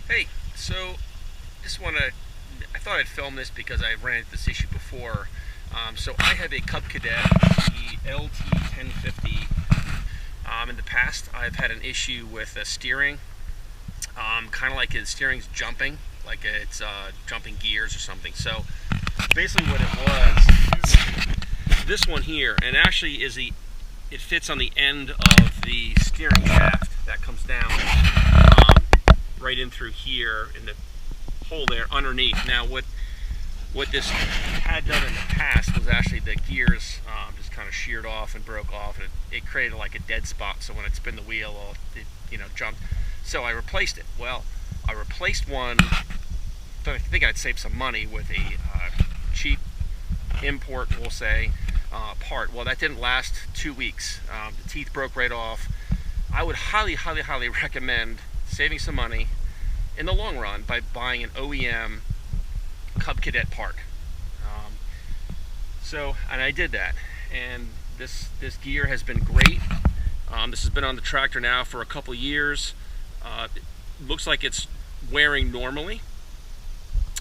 Hey, so I thought I'd film this because I ran into this issue before. So I have a Cub Cadet, the LT1050. In the past, I've had an issue with steering, kind of like the steering's jumping, like it's jumping gears or something. So basically what it was, this one here, and actually it fits on the end of the steering shaft that comes down right in through here in the hole there underneath. Now what this had done in the past was actually the gears just kind of sheared off and broke off, and it created like a dead spot, so when it spin the wheel it jumped. So I replaced it. Well, I replaced one, I think I'd save some money with a cheap import, we'll say, part. Well, that didn't last 2 weeks. The teeth broke right off. I would highly recommend saving some money in the long run by buying an OEM Cub Cadet part. And I did that, and this gear has been great. This has been on the tractor now for a couple years. It looks like it's wearing normally,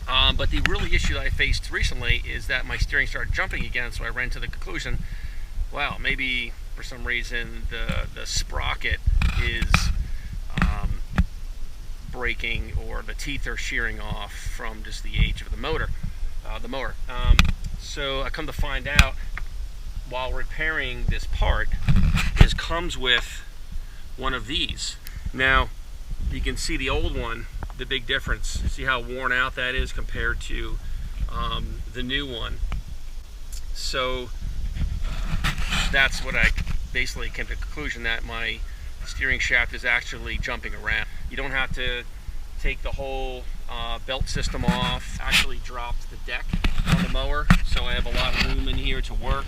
but the really issue that I faced recently is that my steering started jumping again, so I ran to the conclusion, well, maybe for some reason the sprocket is breaking, or the teeth are shearing off from just the age of the motor, so I come to find out, while repairing this part, it comes with one of these. Now you can see the old one, the big difference. See how worn out that is compared to the new one. So that's what I basically came to the conclusion, that my steering shaft is actually jumping around. You don't have to take the whole belt system off. Actually dropped the deck on the mower, so I have a lot of room in here to work.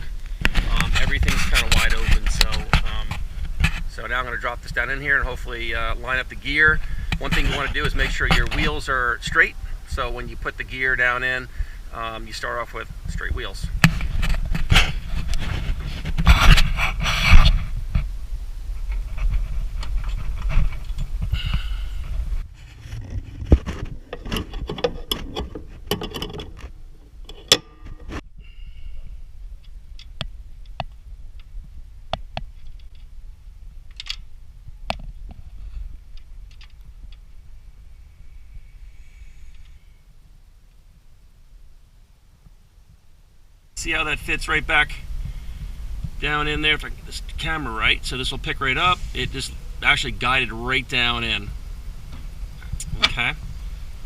Everything's kind of wide open, so now I'm going to drop this down in here and hopefully line up the gear. One thing you want to do is make sure your wheels are straight, so when you put the gear down in, you start off with straight wheels. See how that fits right back down in there, if I get this camera right. So this will pick right up. It just actually guided right down in. Okay,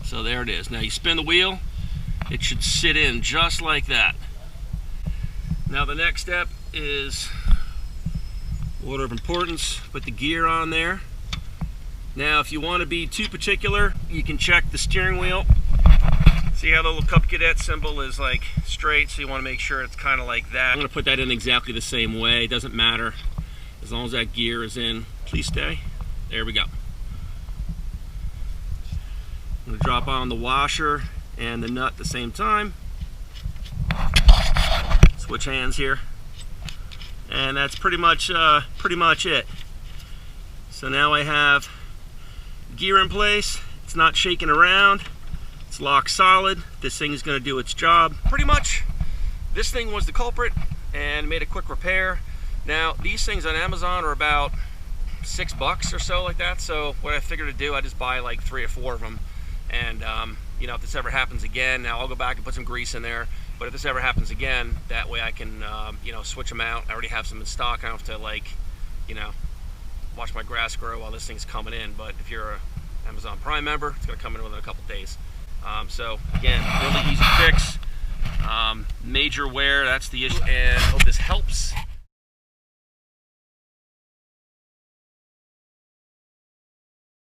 so there it is. Now you spin the wheel, it should sit in just like that. Now the next step is order of importance. Put the gear on there. Now if you want to be too particular, you can check the steering wheel. See how the little Cub Cadet symbol is like straight, so you want to make sure it's kind of like that. I'm going to put that in exactly the same way. It doesn't matter as long as that gear is in. Please stay. There we go. I'm going to drop on the washer and the nut at the same time. Switch hands here, and that's pretty much it. So now I have gear in place. It's not shaking around. It's locked solid. This thing is going to do its job. Pretty much, this thing was the culprit and made a quick repair. Now, these things on Amazon are about $6 or so, like that. So what I figured to do, I just buy like 3 or 4 of them. And if this ever happens again, now I'll go back and put some grease in there. But if this ever happens again, that way I can, switch them out. I already have some in stock. I don't have to watch my grass grow while this thing's coming in. But if you're an Amazon Prime member, it's going to come in within a couple days. So again, really easy fix, major wear, that's the issue, and I hope this helps.